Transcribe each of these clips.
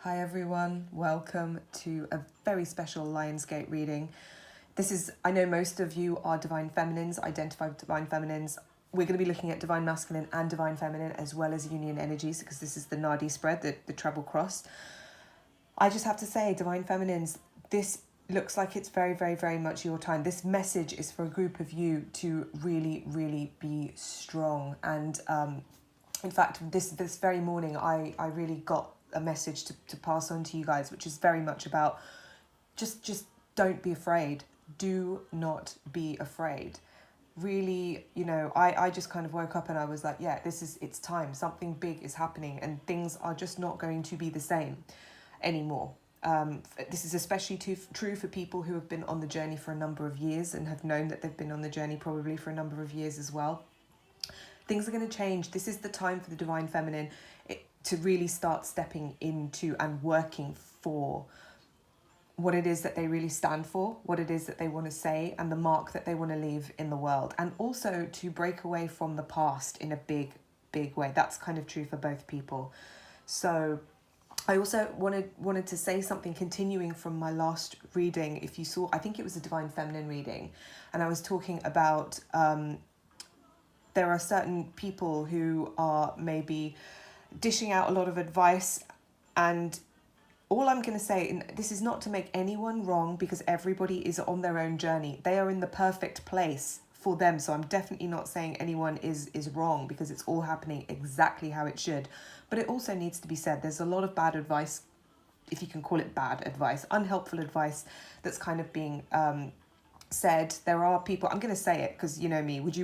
Hi everyone, welcome to a very special Lionsgate reading. I know most of you are Divine Feminines, identify with Divine Feminines. We're going to be looking at Divine Masculine and Divine Feminine as well as Union Energies because this is the Nadi spread, the treble cross. I just have to say, Divine Feminines, this looks like it's very, very, very much your time. This message is for a group of you to really, really be strong. And in fact, this very morning, I really got a message to pass on to you guys, which is very much about just don't be afraid. Do not be afraid. Really, I just kind of woke up and I was like, yeah, it's time. Something big is happening and things are just not going to be the same anymore. This is especially true for people who have been on the journey for a number of years and have known that they've been on the journey probably for a number of years as well. Things are going to change. This is the time for the Divine Feminine to really start stepping into and working for what it is that they really stand for, what it is that they want to say, and the mark that they want to leave in the world. And also to break away from the past in a big, big way. That's kind of true for both people. So I also wanted to say something continuing from my last reading. If you saw, I think it was a Divine Feminine reading, and I was talking about there are certain people who are maybe dishing out a lot of advice, and all I'm going to say, and this is not to make anyone wrong because everybody is on their own journey. They are in the perfect place for them. So I'm definitely not saying anyone is wrong because it's all happening exactly how it should. But it also needs to be said, there's a lot of bad advice, if you can call it bad advice, unhelpful advice that's kind of being said. There are people, I'm going to say it because you know me, do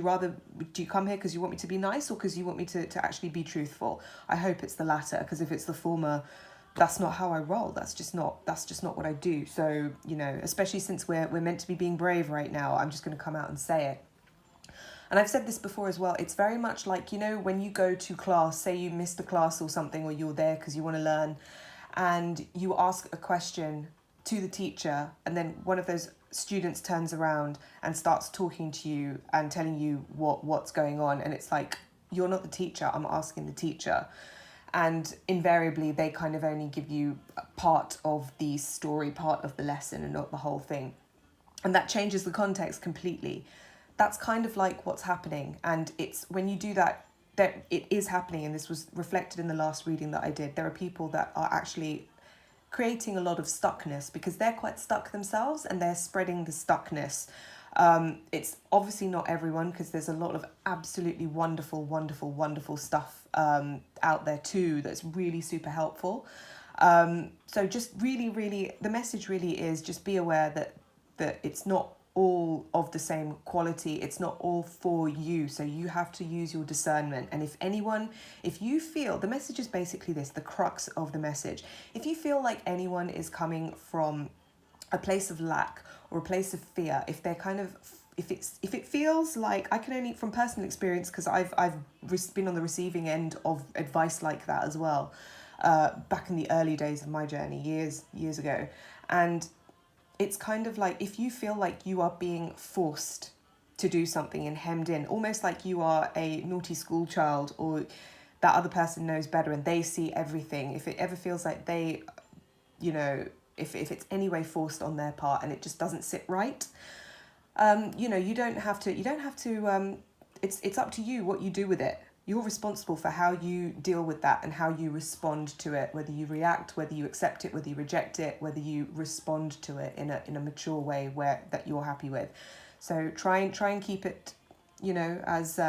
you come here because you want me to be nice or because you want me to actually be truthful? I hope it's the latter, because if it's the former, that's not how I roll. That's just not what I do. So, especially since we're meant to be being brave right now, I'm just going to come out and say it. And I've said this before as well. It's very much like, when you go to class, say you missed a class or something, or you're there because you want to learn, and you ask a question to the teacher, and then one of those students turns around and starts talking to you and telling you what's going on. And it's like, you're not the teacher, I'm asking the teacher. And invariably, they kind of only give you part of the story, part of the lesson, and not the whole thing. And that changes the context completely. That's kind of like what's happening. And it's when you do that it is happening. And this was reflected in the last reading that I did. There are people that are actually creating a lot of stuckness because they're quite stuck themselves and they're spreading the stuckness. It's obviously not everyone because there's a lot of absolutely wonderful, wonderful, wonderful stuff out there too that's really super helpful. So just really, really, the message really is just be aware that it's not all of the same quality. It's not all for you. So you have to use your discernment. And if you feel, the message is basically this, the crux of the message. If you feel like anyone is coming from a place of lack or a place of fear, if it feels like, I can only from personal experience, because I've been on the receiving end of advice like that as well, back in the early days of my journey, years ago. And it's kind of like, if you feel like you are being forced to do something and hemmed in, almost like you are a naughty school child, or that other person knows better and they see everything, if it ever feels like they, if it's any way forced on their part and it just doesn't sit right, you don't have to, it's up to you what you do with it. You're responsible for how you deal with that and how you respond to it, whether you react, whether you accept it, whether you reject it, whether you respond to it in a mature way that you're happy with. So try and keep it, as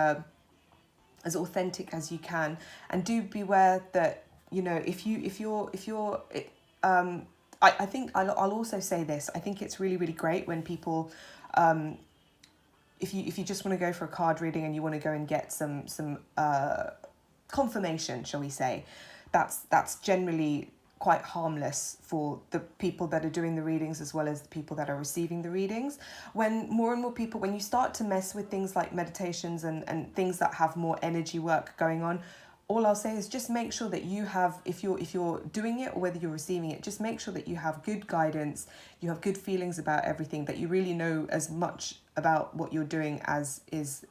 authentic as you can, and do beware that, I think I'll also say this. I think it's really, really great when people, if you just want to go for a card reading and you want to go and get some confirmation, shall we say, that's generally quite harmless for the people that are doing the readings as well as the people that are receiving the readings. When more and more people, when you start to mess with things like meditations and things that have more energy work going on, all I'll say is just make sure that you have, if you're doing it or whether you're receiving it, just make sure that you have good guidance, you have good feelings about everything, that you really know as much about what you're doing as is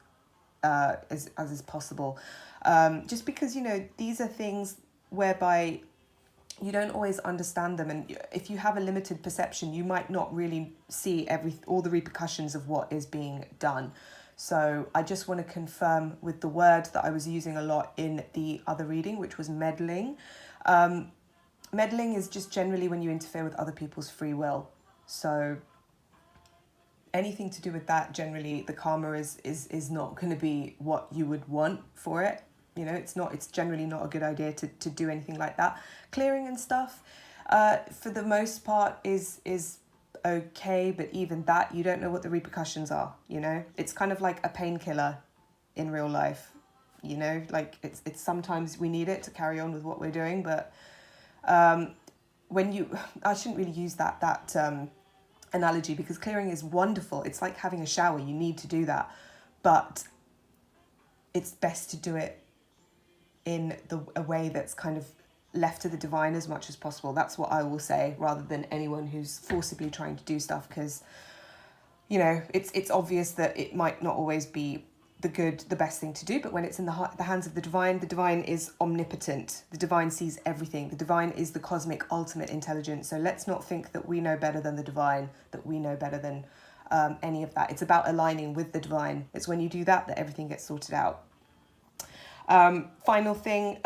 possible. Just because, these are things whereby you don't always understand them, and if you have a limited perception, you might not really see all the repercussions of what is being done. So I just want to confirm with the word that I was using a lot in the other reading, which was meddling. Meddling is just generally when you interfere with other people's free will. So anything to do with that, generally the karma is not going to be what you would want for it. You know, it's generally not a good idea to do anything like that. Clearing and stuff, for the most part is okay, but even that, you don't know what the repercussions are, you know? It's kind of like a painkiller in real life, you know? Like, it's sometimes we need it to carry on with what we're doing, but I shouldn't really use that analogy, because clearing is wonderful. It's like having a shower, you need to do that, but it's best to do it in a way that's kind of left to the divine as much as possible. That's what I will say, rather than anyone who's forcibly trying to do stuff, because, you know, it's obvious that it might not always be the best thing to do, but when it's in the hands of the divine is omnipotent. The divine sees everything. The divine is the cosmic ultimate intelligence. So let's not think that we know better than the divine, that we know better than any of that. It's about aligning with the divine. It's when you do that everything gets sorted out. Final thing,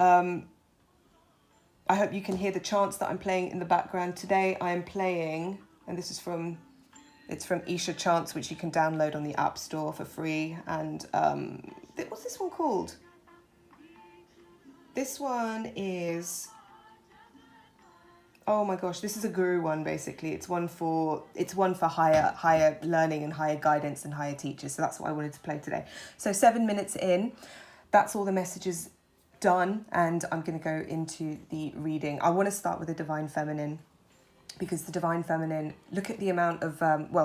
I hope you can hear the chants that I'm playing in the background. Today I am playing, and this is from Isha Chants, which you can download on the App Store for free. And what's this one called? This one is, oh my gosh, this is a guru one basically. It's one for higher learning and higher guidance and higher teachers. So that's what I wanted to play today. So 7 minutes in, that's all the messages done, and I'm going to go into the reading. I want to start with the Divine Feminine, because the Divine Feminine, look at the amount of,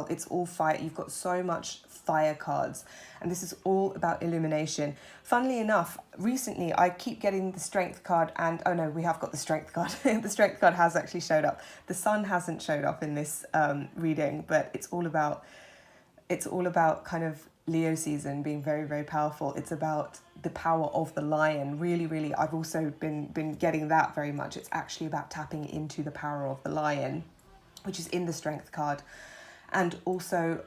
it's all fire. You've got so much fire cards, and this is all about illumination. Funnily enough, recently I keep getting the Strength card, and oh no, we have got the Strength card. The Strength card has actually showed up. The Sun hasn't showed up in this reading, but it's all about kind of Leo season being very, very powerful. It's about the power of the lion. Really, really, I've also been getting that very much. It's actually about tapping into the power of the lion, which is in the Strength card. And also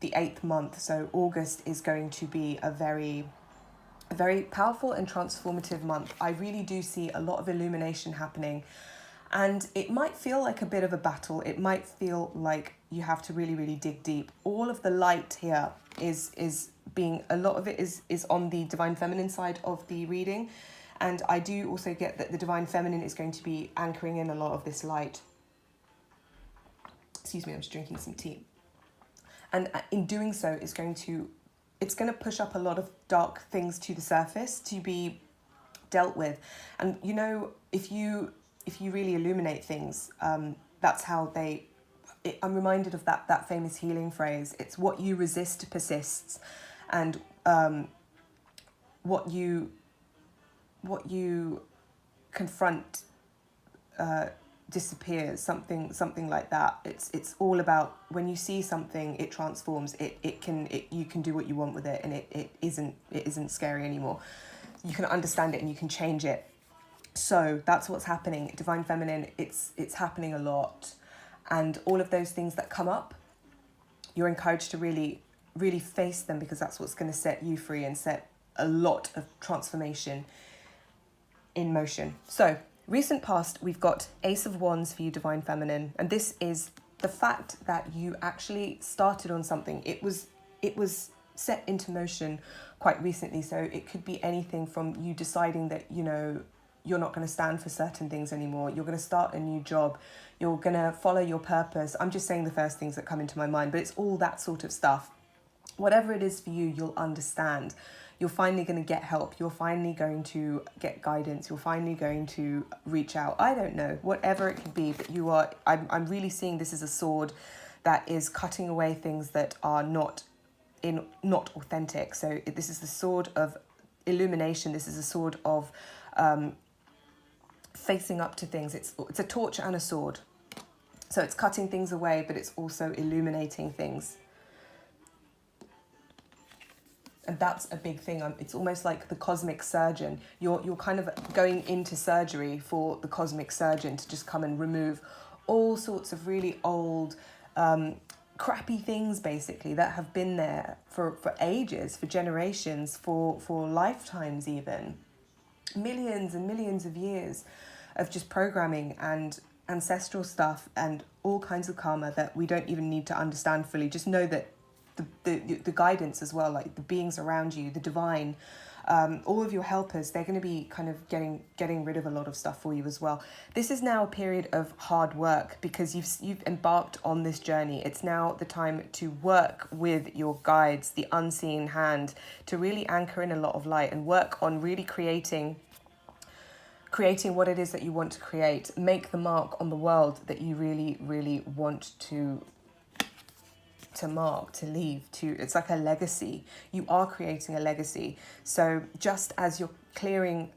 the 8th month, so August, is going to be a very powerful and transformative month. I really do see a lot of illumination happening. And it might feel like a bit of a battle. It might feel like you have to really, really dig deep. All of the light here is being, a lot of it is on the Divine Feminine side of the reading. And I do also get that the Divine Feminine is going to be anchoring in a lot of this light. Excuse me, I'm just drinking some tea. And in doing so, it's going to push up a lot of dark things to the surface to be dealt with. And, you know, if you really illuminate things, that's how I'm reminded of that famous healing phrase. It's what you resist persists, and what you confront disappears. Something like that. It's all about when you see something, it transforms. You can do what you want with it, and it isn't scary anymore. You can understand it and you can change it. So that's what's happening. Divine Feminine, it's happening a lot. And all of those things that come up, you're encouraged to really, really face them, because that's what's going to set you free and set a lot of transformation in motion. So, recent past, we've got Ace of Wands for you, Divine Feminine. And this is the fact that you actually started on something. It was set into motion quite recently. So it could be anything from you deciding that, you know, you're not going to stand for certain things anymore. You're going to start a new job. You're going to follow your purpose. I'm just saying the first things that come into my mind, but it's all that sort of stuff. Whatever it is for you, you'll understand. You're finally going to get help. You're finally going to get guidance. You're finally going to reach out. I don't know, whatever it could be, but I'm really seeing this as a sword that is cutting away things that are not authentic. So this is the sword of illumination. This is a sword of facing up to things. It's a torch and a sword. So it's cutting things away, but it's also illuminating things. And that's a big thing. It's almost like the cosmic surgeon. You're kind of going into surgery for the cosmic surgeon to just come and remove all sorts of really old, crappy things, basically, that have been there for ages, for generations, for lifetimes even. Millions and millions of years of just programming and ancestral stuff and all kinds of karma that we don't even need to understand fully. Just know that the guidance as well, like the beings around you, the divine, all of your helpers, they're going to be kind of getting rid of a lot of stuff for you as well. This is now a period of hard work because you've embarked on this journey. It's now the time to work with your guides, the unseen hand, to really anchor in a lot of light and work on really creating what it is that you want to create. Make the mark on the world that you really, really want to mark, to leave, it's like a legacy. You are creating a legacy. So just as you're clearing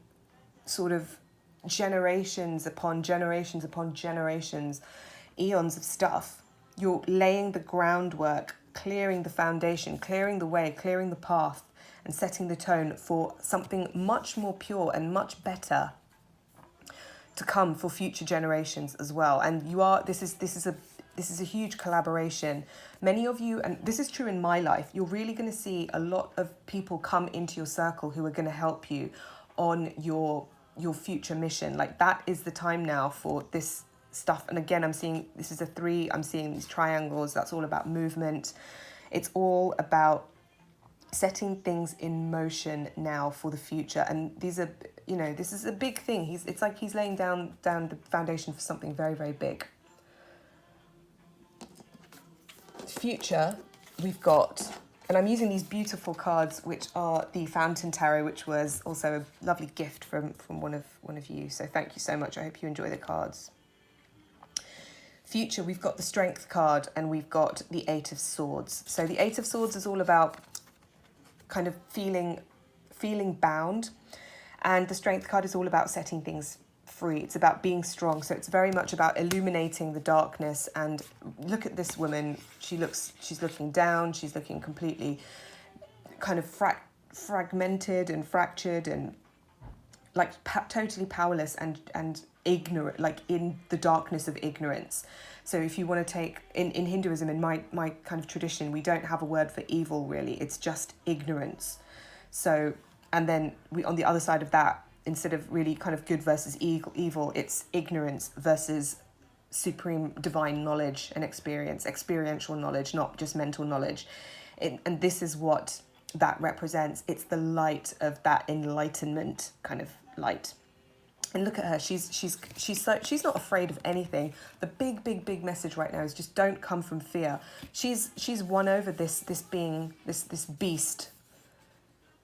sort of generations upon generations upon generations, eons of stuff, you're laying the groundwork, clearing the foundation, clearing the way, clearing the path, and setting the tone for something much more pure and much better to come for future generations as well. And this is a huge collaboration. Many of you, and this is true in my life, you're really going to see a lot of people come into your circle who are going to help you on your future mission. Like, that is the time now for this stuff. And again, I'm seeing this is a 3, I'm seeing these triangles. That's all about movement. It's all about setting things in motion now for the future. And these are, this is a big thing. It's like he's laying down the foundation for something very, very big. Future, we've got, and I'm using these beautiful cards, which are the Fountain Tarot, which was also a lovely gift from one of you. So thank you so much. I hope you enjoy the cards. Future, we've got the Strength card and we've got the 8 of Swords. So the 8 of Swords is all about kind of feeling bound, and the Strength card is all about setting things free. It's about being strong. So it's very much about illuminating the darkness. And look at this woman. She's looking down. She's looking completely kind of fragmented and fractured and like totally powerless and ignorant, like in the darkness of ignorance. So if you want to take in Hinduism, in my kind of tradition, we don't have a word for evil really. It's just ignorance. So, and then we, on the other side of that, instead of really kind of good versus evil, it's ignorance versus supreme divine knowledge and experiential knowledge, not just mental knowledge. And this is what that represents. It's the light of that enlightenment kind of light. And look at her. She's not afraid of anything. The big message right now is just don't come from fear. She's won over this being, this beast,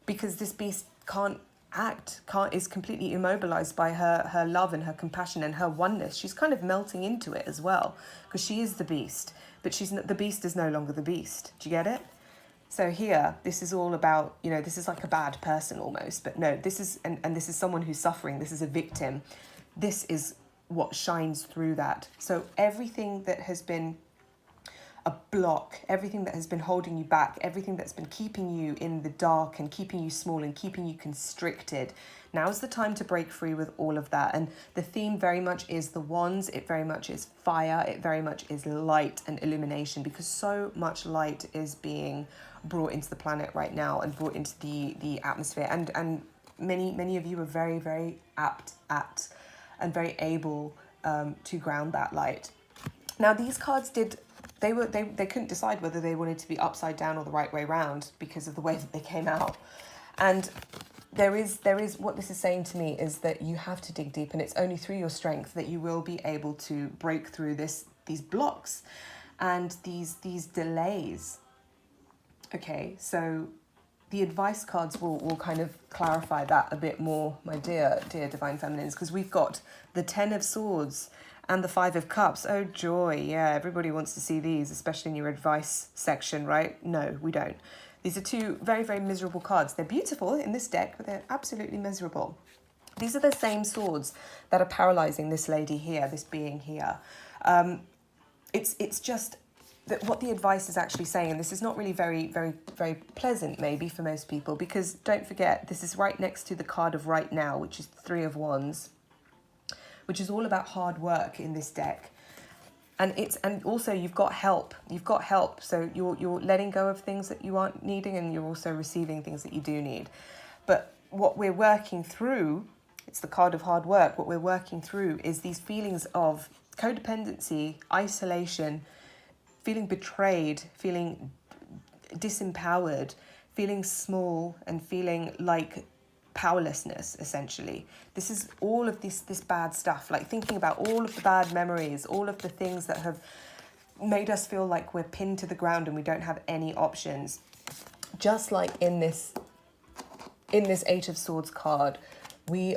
because this beast can't act, is completely immobilized by her love and her compassion and her oneness. She's kind of melting into it as well, because she is the beast, but the beast is no longer the beast. Do you get it? So here, this is all about, this is like a bad person almost, but no, this is, and this is someone who's suffering. This is a victim. This is what shines through that. So everything that has been a block, everything that has been holding you back, everything that's been keeping you in the dark and keeping you small and keeping you constricted, now's the time to break free with all of that. And the theme very much is the wands. It very much is fire. It very much is light and illumination, because so much light is being brought into the planet right now and brought into the atmosphere. And many of you are very, very apt at and very able to ground that light. Now, these cards they couldn't decide whether they wanted to be upside down or the right way round because of the way that they came out. And there is what this is saying to me is that you have to dig deep, and it's only through your strength that you will be able to break through these blocks and these delays. Okay, so the advice cards will kind of clarify that a bit more, my dear Divine Feminines, because we've got the 10 of Swords and the 5 of Cups. Oh, joy. Yeah, everybody wants to see these, especially in your advice section, right? No, we don't. These are two very, very miserable cards. They're beautiful in this deck, but they're absolutely miserable. These are the same swords that are paralyzing this lady here, this being here. It's just what the advice is actually saying, and this is not really very, very, very pleasant maybe for most people, because don't forget, this is right next to the card of right now, which is the Three of Wands, which is all about hard work in this deck. And also you've got help. So you're letting go of things that you aren't needing, and you're also receiving things that you do need. But what we're working through, it's the card of hard work. What we're working through is these feelings of codependency, isolation, feeling betrayed, feeling disempowered, feeling small, and feeling like powerlessness, essentially. This is all of this bad stuff, like thinking about all of the bad memories, all of the things that have made us feel like we're pinned to the ground and we don't have any options. Just like in this Eight of Swords card, we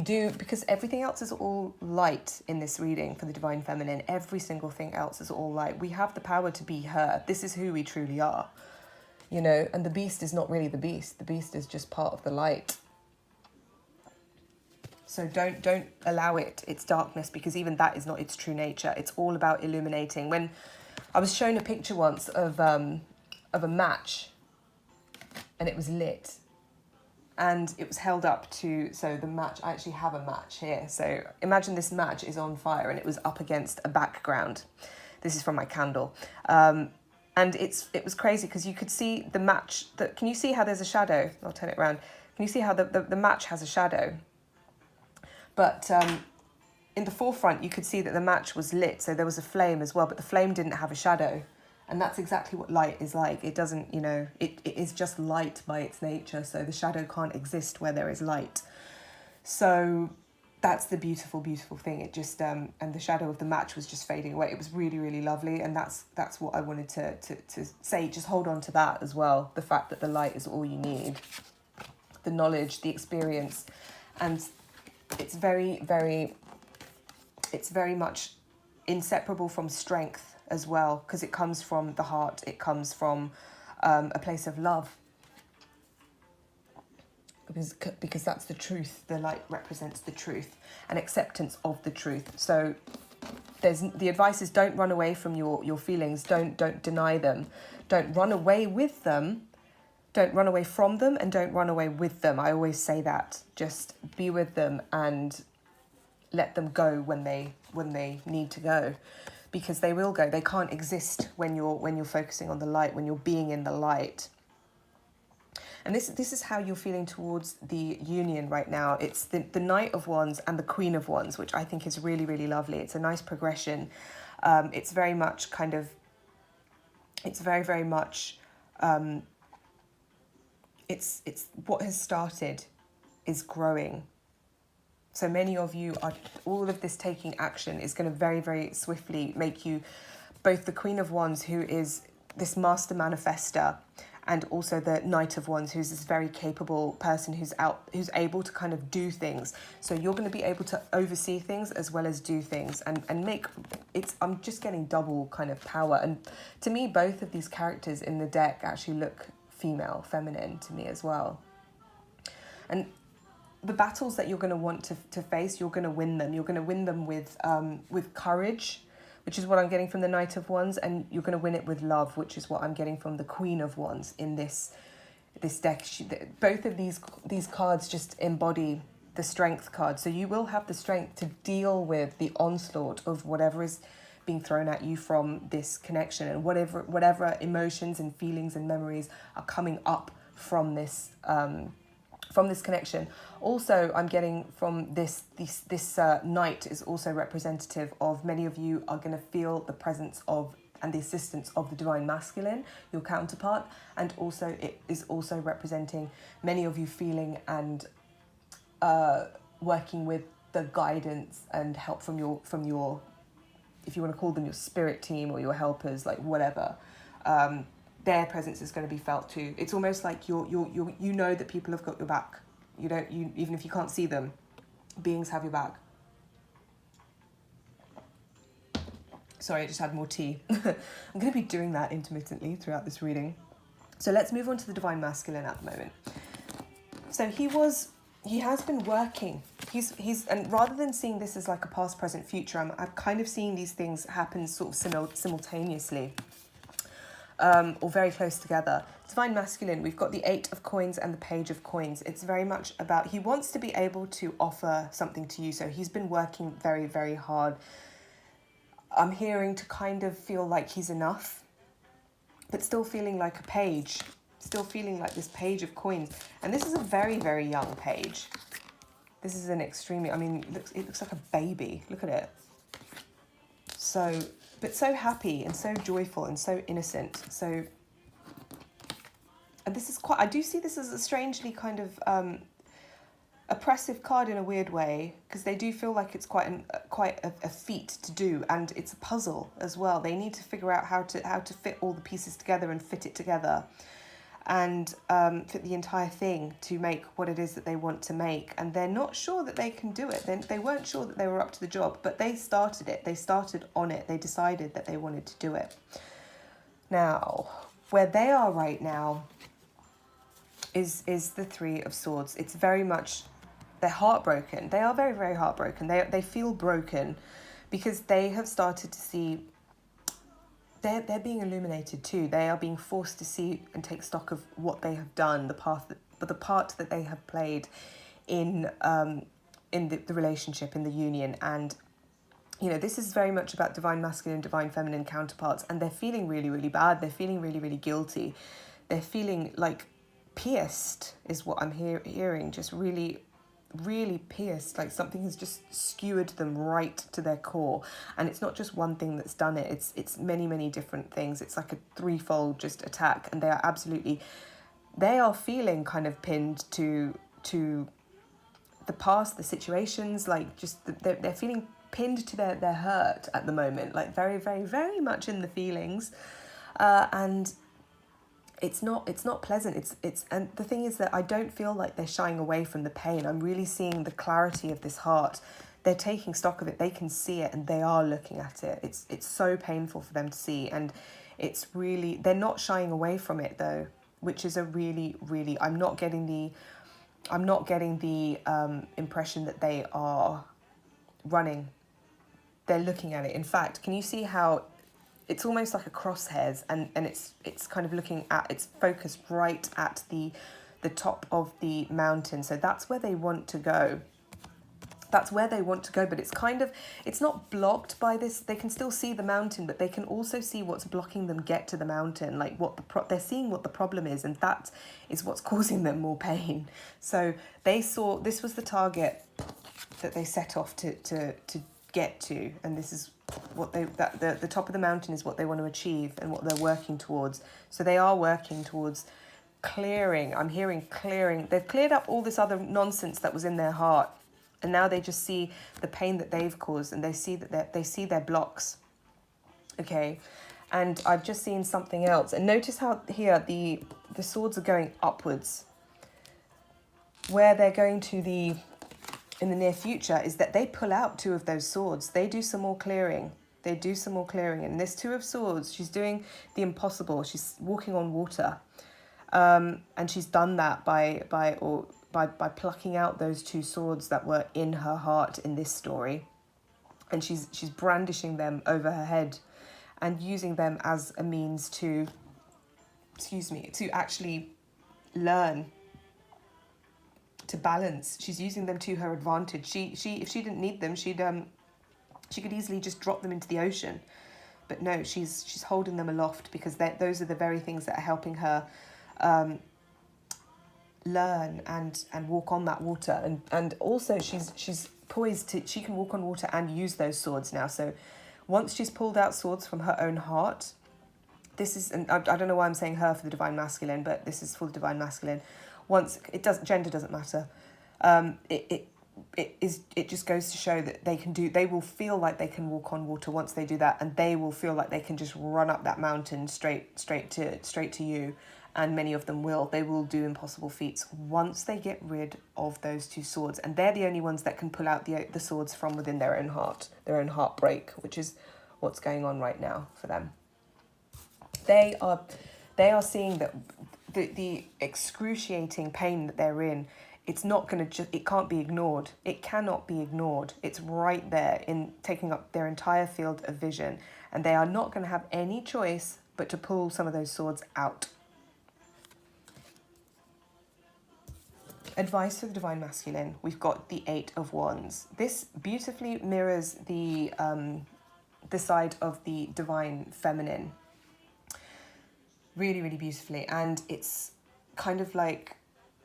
do, because everything else is all light in this reading for the Divine Feminine. Every single thing else is all light. We have the power to be her. This is who we truly are, you know, and the beast is not really the beast. The beast is just part of the light. So don't allow its darkness, because even that is not its true nature. It's all about illuminating. When I was shown a picture once of a match, and it was lit, and it was held up to, so the match, I actually have a match here. So imagine this match is on fire and it was up against a background. This is from my candle. And it was crazy because you could see the match, can you see how there's a shadow? I'll turn it around. Can you see how the match has a shadow? But in the forefront, you could see that the match was lit. So there was a flame as well, but the flame didn't have a shadow. And that's exactly what light is like. It doesn't, you know, it is just light by its nature. So the shadow can't exist where there is light. So that's the beautiful, beautiful thing. It just, and the shadow of the match was just fading away. It was really, really lovely. And that's what I wanted to say. Just hold on to that as well. The fact that the light is all you need. The knowledge, the experience. And it's very, very, it's very much inseparable from strength as well, because it comes from the heart. It comes from a place of love, because that's the truth. The light represents the truth and acceptance of the truth. So the advice is, don't run away from your feelings. Don't deny them. Don't run away with them. Don't run away from them, and don't run away with them. I always say that. Just be with them and let them go when they need to go. Because they will go. They can't exist when you're focusing on the light, when you're being in the light. And this is how you're feeling towards the union right now. It's the Knight of Wands and the Queen of Wands, which I think is really, really lovely. It's a nice progression. It's very much kind of, it's very, very much, it's what has started is growing. So many of you are, all of this taking action is going to very, very swiftly make you both the Queen of Wands, who is this master manifester, and also the Knight of Wands, who's this very capable person who's able to kind of do things. So you're going to be able to oversee things as well as do things and make it's, I'm just getting double kind of power. And to me, both of these characters in the deck actually look female, feminine to me as well. And the battles that you're going to want to face, you're going to win them. You're going to win them with courage, which is what I'm getting from the Knight of Wands, and you're going to win it with love, which is what I'm getting from the Queen of Wands in this deck. Both of these cards just embody the strength card. So you will have the strength to deal with the onslaught of whatever is being thrown at you from this connection, and whatever emotions and feelings and memories are coming up from this connection. Also, I'm getting from this Knight is also representative of many of you are going to feel the presence of and the assistance of the Divine Masculine, your counterpart, and also it is also representing many of you feeling and working with the guidance and help from your if you want to call them your spirit team or your helpers, like whatever. Their presence is going to be felt too. It's almost like you know that people have got your back. You even if you can't see them, beings have your back. Sorry, I just had more tea. I'm going to be doing that intermittently throughout this reading. So let's move on to the Divine Masculine at the moment. So he has been working and rather than seeing this as like a past, present, future, I'm kind of seeing these things happen sort of simultaneously, or very close together. Divine Masculine, we've got the 8 of Coins and the Page of Coins. It's very much about, he wants to be able to offer something to you. So he's been working very, very hard. I'm hearing to kind of feel like he's enough, but still feeling like a page, still feeling like this Page of Coins. And this is a very, very young page. This is an extremely, I mean, it looks like a baby. Look at it. So, but so happy and so joyful and so innocent. So, and this is quite, I do see this as a strangely kind of oppressive card in a weird way, because they do feel like it's quite a feat to do, and it's a puzzle as well. They need to figure out how to fit all the pieces together and fit it together, and fit the entire thing to make what it is that they want to make. And they're not sure that they can do it. They weren't sure that they were up to the job, but they started it. They started on it. They decided that they wanted to do it. Now, where they are right now is the 3 of Swords. It's very much, they're heartbroken. They are very, very heartbroken. They feel broken because they have started to see, they're being illuminated too. They are being forced to see and take stock of what they have done, the part that they have played in the relationship, in the union. And you know, this is very much about divine masculine, divine feminine counterparts, and they're feeling really, really bad. They're feeling really, really guilty. They're feeling like pierced is what I'm hearing, just really, really pierced, like something has just skewered them right to their core. And it's not just one thing that's done it, it's many, many different things. It's like a threefold just attack, and they are feeling kind of pinned to the past, the situations, like just they're feeling pinned to their hurt at the moment, like very, very, very much in the feelings, and it's not pleasant. It's and the thing is that I don't feel like they're shying away from the pain. I'm really seeing the clarity of this heart. They're taking stock of it. They can see it, and they are looking at it. It's so painful for them to see, and it's really, they're not shying away from it though, which is a really, really, I'm not getting the impression that they are running. They're looking at it. In fact, can you see how it's almost like a crosshairs, and it's kind of looking at, it's focused right at the top of the mountain. So that's where they want to go. That's where they want to go, but it's kind of, it's not blocked by this. They can still see the mountain, but they can also see what's blocking them get to the mountain, like they're seeing what the problem is, and that is what's causing them more pain. So they saw, this was the target that they set off to get to, and this is what the top of the mountain is what they want to achieve and what they're working towards. So they are working towards clearing. I'm hearing clearing. They've cleared up all this other nonsense that was in their heart, and now they just see the pain that they've caused, and they see that they see their blocks. Okay, and I've just seen something else, and notice how here the swords are going upwards. Where they're going to in the near future is that they pull out 2 of those swords. They do some more clearing. And this 2 of Swords, she's doing the impossible. She's walking on water. And she's done that by plucking out those 2 swords that were in her heart in this story. And she's brandishing them over her head and using them as a means to actually learn, to balance. She's using them to her advantage. She if she didn't need them, she could easily just drop them into the ocean, but no, she's holding them aloft because those are the very things that are helping her learn and walk on that water, and also she's poised to, she can walk on water and use those swords now. So once she's pulled out swords from her own heart, this is, and I don't know why I'm saying her for the divine masculine, but this is for the divine masculine. Once gender doesn't matter. It just goes to show that they will feel like they can walk on water once they do that, and they will feel like they can just run up that mountain straight to you, and many of them will. They will do impossible feats once they get rid of those 2 swords, and they're the only ones that can pull out the swords from within their own heart, their own heartbreak, which is what's going on right now for them. They are seeing that the excruciating pain that they're in it's not going to it can't be ignored. It cannot be ignored. It's right there in taking up their entire field of vision, and they are not going to have any choice but to pull some of those swords out. Advice for the Divine Masculine. We've got the Eight of Wands. This beautifully mirrors the side of the Divine Feminine. Really, really beautifully. And it's kind of like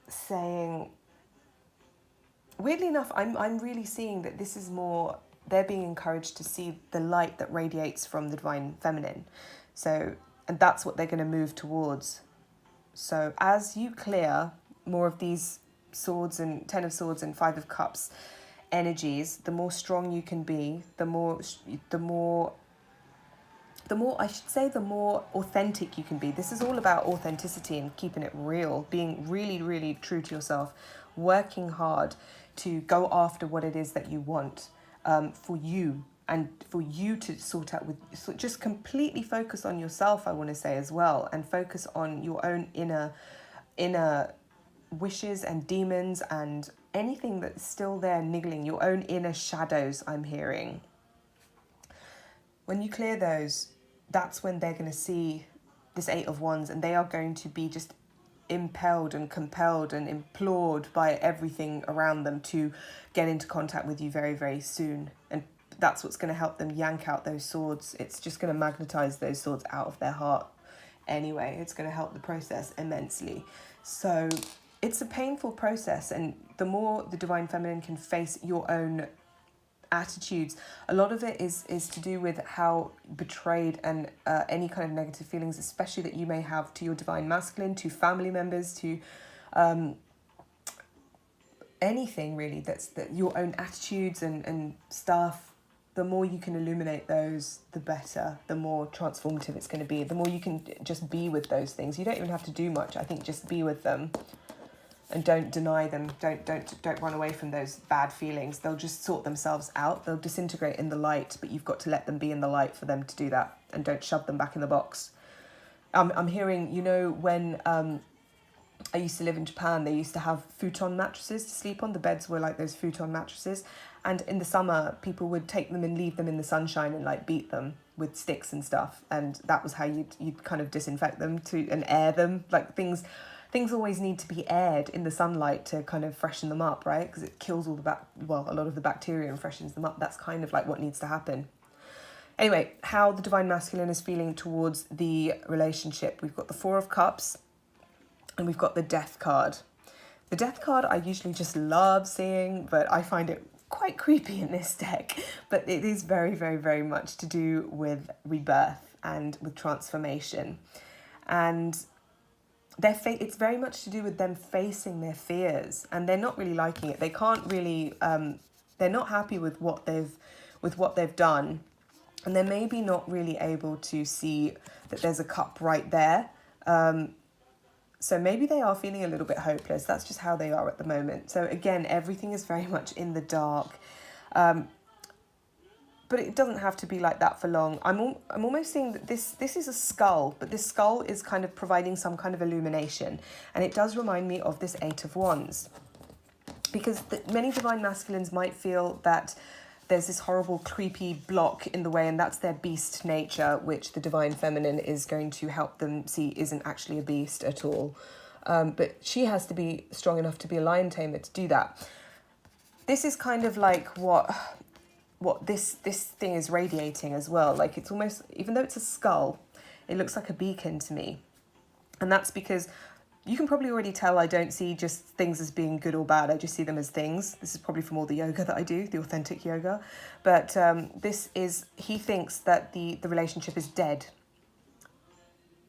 saying, weirdly enough, I'm really seeing that this is more, they're being encouraged to see the light that radiates from the Divine Feminine. So, and that's what they're going to move towards. So as you clear more of these swords and Ten of Swords and Five of Cups energies, the more strong you can be, the more authentic you can be. This is all about authenticity and keeping it real, being really, really true to yourself, working hard to go after what it is that you want, for you, and for you to sort out with, so just completely focus on yourself, I want to say as well, and focus on your own inner wishes and demons and anything that's still there niggling, your own inner shadows, I'm hearing. When you clear those, that's when they're going to see this Eight of Wands, and they are going to be just impelled and compelled and implored by everything around them to get into contact with you very, very soon. And that's what's going to help them yank out those swords. It's just going to magnetize those swords out of their heart anyway. It's going to help the process immensely. So it's a painful process, and the more the Divine Feminine can face your own attitudes, a lot of it is to do with how betrayed and any kind of negative feelings, especially that you may have to your Divine Masculine, to family members, to anything really, that your own attitudes and stuff. The more you can illuminate those, the better, the more transformative it's going to be. The more you can just be with those things. You don't even have to do much. I think just be with them. And don't deny them. Don't run away from those bad feelings. They'll just sort themselves out. They'll disintegrate in the light, but you've got to let them be in the light for them to do that. And don't shove them back in the box. I'm hearing, when I used to live in Japan, they used to have futon mattresses to sleep on. The beds were like those futon mattresses. And in the summer, people would take them and leave them in the sunshine and like beat them with sticks and stuff. And that was how you'd kind of disinfect them and air them. Like things always need to be aired in the sunlight to kind of freshen them up, right? Because it kills all a lot of the bacteria and freshens them up. That's kind of like what needs to happen. Anyway, how the Divine Masculine is feeling towards the relationship. We've got the Four of Cups and we've got the Death card. The Death card I usually just love seeing, but I find it quite creepy in this deck. But it is very, very, very much to do with rebirth and with transformation. And it's very much to do with them facing their fears, and they're not really liking it. They can't really, they're not happy with what they've done, and they're maybe not really able to see that there's a cup right there. So maybe they are feeling a little bit hopeless. That's just how they are at the moment. So again, everything is very much in the dark. But it doesn't have to be like that for long. I'm almost seeing that this is a skull, but this skull is kind of providing some kind of illumination. And it does remind me of this Eight of Wands. Because many Divine Masculines might feel that there's this horrible, creepy block in the way, and that's their beast nature, which the Divine Feminine is going to help them see isn't actually a beast at all. But she has to be strong enough to be a lion tamer to do that. This is kind of like what this thing is radiating as well. Like it's almost, even though it's a skull, it looks like a beacon to me. And that's because you can probably already tell I don't see just things as being good or bad. I just see them as things. This is probably from all the yoga that I do, the authentic yoga. But he thinks that the relationship is dead.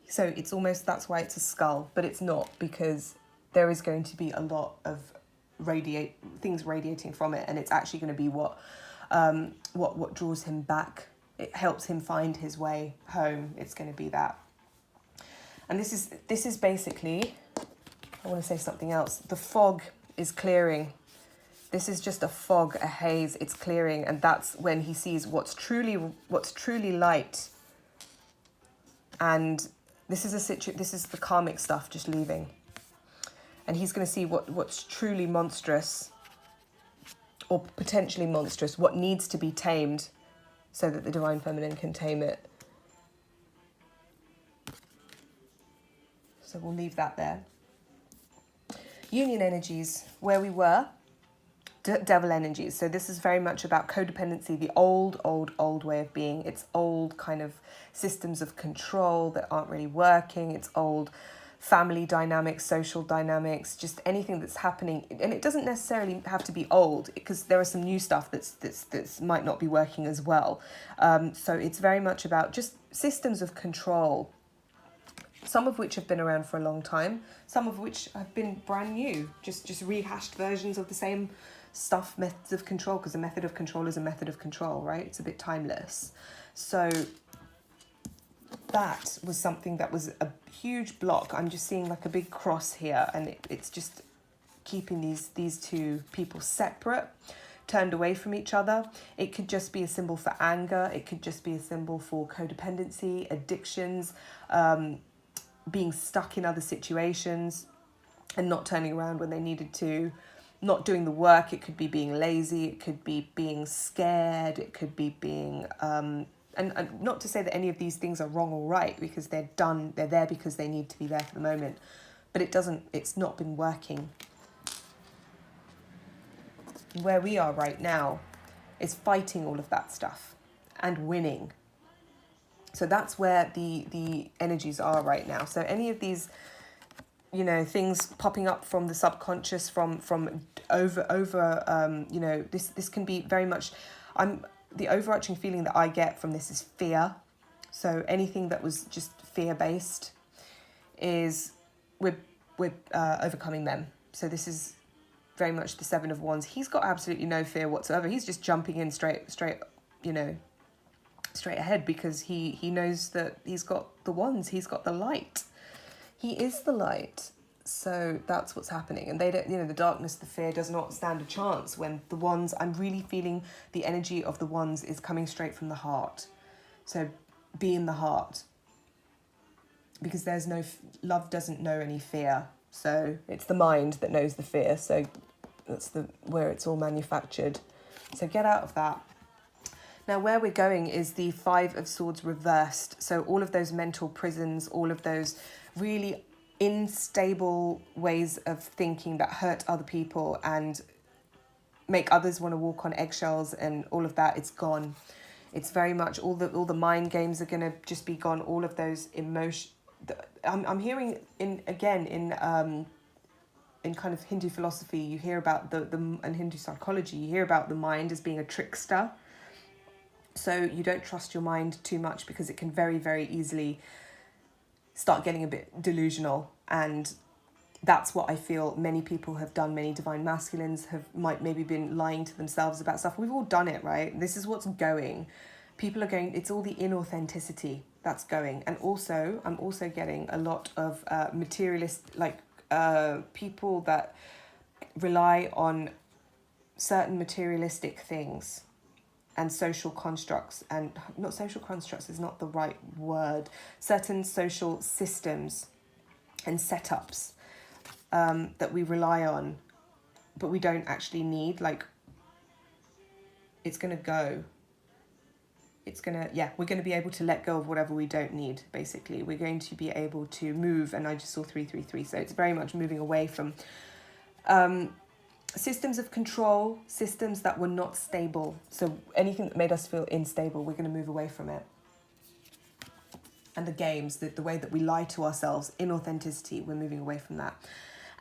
So it's almost, that's why it's a skull, but it's not, because there is going to be a lot of things radiating from it, and it's actually going to be what draws him back. It helps him find his way home. It's going to be that. And this is basically, I want to say something else. The fog is clearing. This is just a fog, a haze. It's clearing, and that's when he sees what's truly light. And this is the karmic stuff just leaving. And he's going to see what's truly monstrous or potentially monstrous, what needs to be tamed so that the Divine Feminine can tame it. So we'll leave that there. Union energies, where we were, devil energies. So this is very much about codependency, the old way of being. It's old kind of systems of control that aren't really working. It's old family dynamics, social dynamics, just anything that's happening. And it doesn't necessarily have to be old, because there are some new stuff that's might not be working as well. So it's very much about just systems of control, some of which have been around for a long time, some of which have been brand new, just rehashed versions of the same stuff, methods of control, because a method of control is a method of control, right? It's a bit timeless. So that was something that was a huge block. I'm just seeing like a big cross here, and it's just keeping these two people separate, turned away from each other. It could just be a symbol for anger. It could just be a symbol for codependency, addictions, being stuck in other situations and not turning around when they needed to, not doing the work. It could be being lazy. It could be being scared. It could be being... And not to say that any of these things are wrong or right, because they're there because they need to be there for the moment. But it's not been working. Where we are right now is fighting all of that stuff and winning. So that's where the energies are right now. So any of these, things popping up from the subconscious, from over, this can be very much, the overarching feeling that I get from this is fear. So anything that was just fear-based we're overcoming them. So this is very much the Seven of Wands. He's got absolutely no fear whatsoever. He's just jumping in straight ahead, because he knows that he's got the wands, he's got the light. He is the light. So that's what's happening. And they don't, the darkness, the fear does not stand a chance when the wands, I'm really feeling the energy of the wands is coming straight from the heart. So be in the heart, because there's no, love doesn't know any fear. So it's the mind that knows the fear. So that's where it's all manufactured. So get out of that. Now, where we're going is the Five of Swords reversed. So all of those mental prisons, all of those really unstable ways of thinking that hurt other people and make others want to walk on eggshells and all of that, it's gone. It's very much all the mind games are going to just be gone. All of those emotion. I'm hearing in kind of Hindu philosophy, you hear about and Hindu psychology, you hear about the mind as being a trickster. So you don't trust your mind too much, because it can very, very easily start getting a bit delusional. And that's what I feel many people have done. Many divine masculines might maybe been lying to themselves about stuff. We've all done it, right? This is what's going. People are going, it's all the inauthenticity that's going. And also, I'm also getting a lot of materialist, people that rely on certain materialistic things and social constructs, and not social constructs is not the right word, certain social systems and setups that we rely on, but we don't actually need. Like, it's going to go. We're going to be able to let go of whatever we don't need, basically. We're going to be able to move, and I just saw 333, so it's very much moving away from systems of control, systems that were not stable. So anything that made us feel unstable, we're going to move away from it. And the games, the way that we lie to ourselves, inauthenticity, we're moving away from that.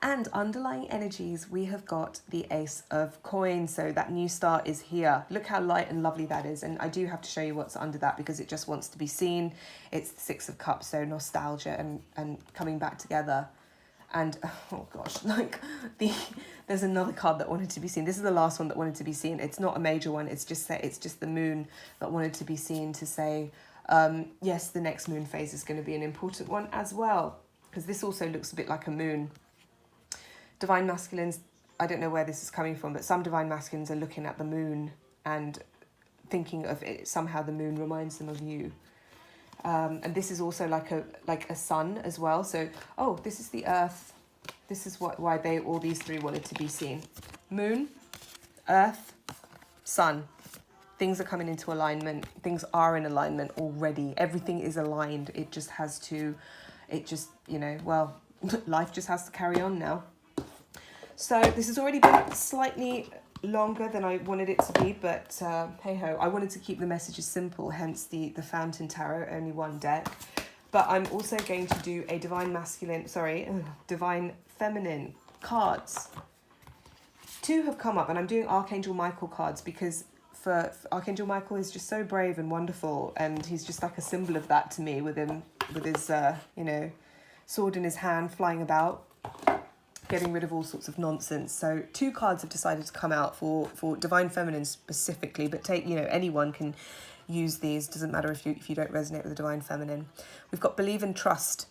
And underlying energies, we have got the Ace of Coins. So that new start is here. Look how light and lovely that is. And I do have to show you what's under that, because it just wants to be seen. It's the Six of Cups, so nostalgia and coming back together. And, oh gosh, there's another card that wanted to be seen. This is the last one that wanted to be seen. It's not a major one. It's just the moon that wanted to be seen to say, yes, the next moon phase is going to be an important one as well. Because this also looks a bit like a moon. Divine masculines, I don't know where this is coming from, but some divine masculines are looking at the moon and thinking of it. Somehow the moon reminds them of you. And this is also like a sun as well. So, this is the earth. This is why all these three wanted to be seen. Moon, Earth, Sun. Things are coming into alignment. Things are in alignment already. Everything is aligned. It just has to, well, life just has to carry on now. So this has already been slightly longer than I wanted it to be, but hey ho, I wanted to keep the messages simple, hence the Fountain Tarot, only one deck. But I'm also going to do a divine feminine cards. Two have come up, and I'm doing Archangel Michael cards because for Archangel Michael is just so brave and wonderful, and he's just like a symbol of that to me, with his sword in his hand, flying about, getting rid of all sorts of nonsense. So two cards have decided to come out for divine feminine specifically, but anyone can use these. Doesn't matter if you don't resonate with the divine feminine. We've got believe and trust.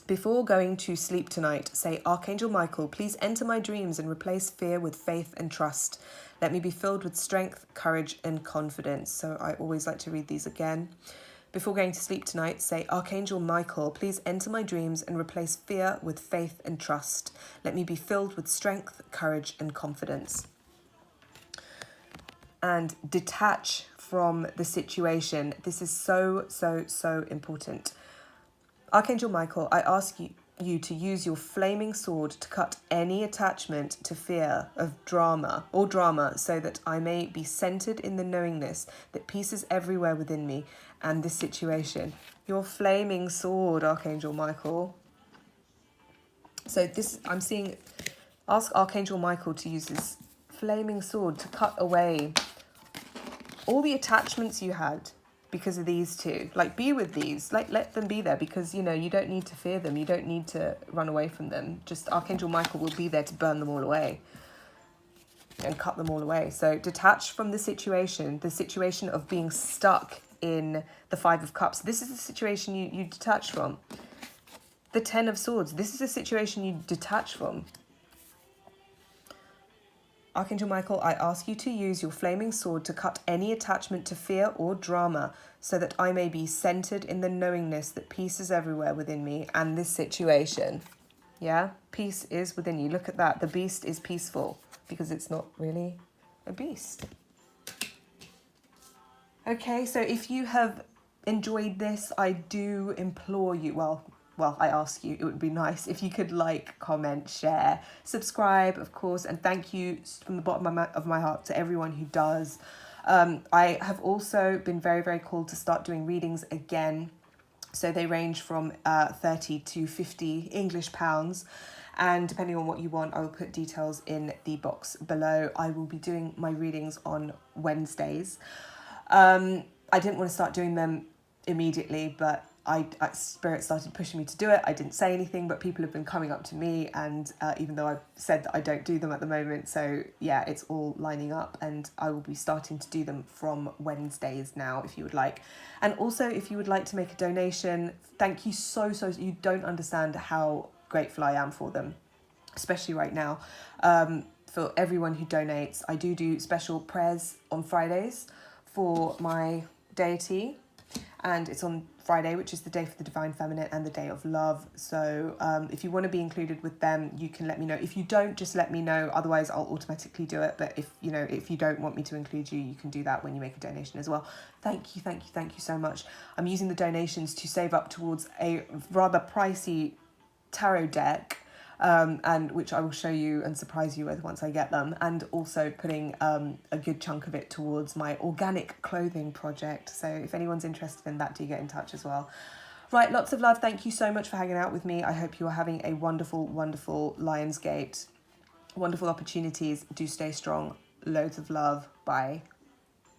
Before going to sleep tonight, say, Archangel Michael, please enter my dreams and replace fear with faith and trust. Let me be filled with strength, courage, and confidence. So I always like to read these again. Before going to sleep tonight, say, Archangel Michael, please enter my dreams and replace fear with faith and trust. Let me be filled with strength, courage, and confidence. And detach from the situation. This is so, so, so important. Archangel Michael, I ask you to use your flaming sword to cut any attachment to fear of drama so that I may be centered in the knowingness that peace is everywhere within me and this situation. Your flaming sword, Archangel Michael. So I'm seeing, ask Archangel Michael to use his flaming sword to cut away all the attachments you had because of these two. Like, be with these, like, let them be there, because you don't need to fear them, you don't need to run away from them. Just Archangel Michael will be there to burn them all away and cut them all away. So detach from the situation of being stuck in the Five of Cups. This is the situation you detach from. The Ten of Swords, this is a situation you detach from. Archangel Michael, I ask you to use your flaming sword to cut any attachment to fear or drama so that I may be centered in the knowingness that peace is everywhere within me and this situation. Yeah, peace is within you. Look at that. The beast is peaceful because it's not really a beast. Okay, so if you have enjoyed this, I do implore you, well, I ask you, it would be nice if you could like, comment, share, subscribe, of course, and thank you from the bottom of my heart to everyone who does. I have also been very, very called to start doing readings again. So they range from 30 to 50 English pounds. And depending on what you want, I will put details in the box below. I will be doing my readings on Wednesdays. I didn't want to start doing them immediately, but Spirit started pushing me to do it. I didn't say anything, but people have been coming up to me, and even though I've said that I don't do them at the moment, so yeah, it's all lining up, and I will be starting to do them from Wednesdays now, if you would like. And also, if you would like to make a donation, thank you so, you don't understand how grateful I am for them, especially right now. For everyone who donates, I do special prayers on Fridays for my deity, and it's on Friday, which is the day for the Divine Feminine and the day of love. So if you want to be included with them, you can let me know. If you don't, just let me know. Otherwise, I'll automatically do it. But if you don't want me to include you, you can do that when you make a donation as well. Thank you so much. I'm using the donations to save up towards a rather pricey tarot deck, and which I will show you and surprise you with once I get them, and also putting a good chunk of it towards my organic clothing project. So if anyone's interested in that, do get in touch as well. Right, lots of love. Thank you so much for hanging out with me. I hope you are having a wonderful, wonderful Lionsgate. Wonderful opportunities. Do stay strong. Loads of love. Bye.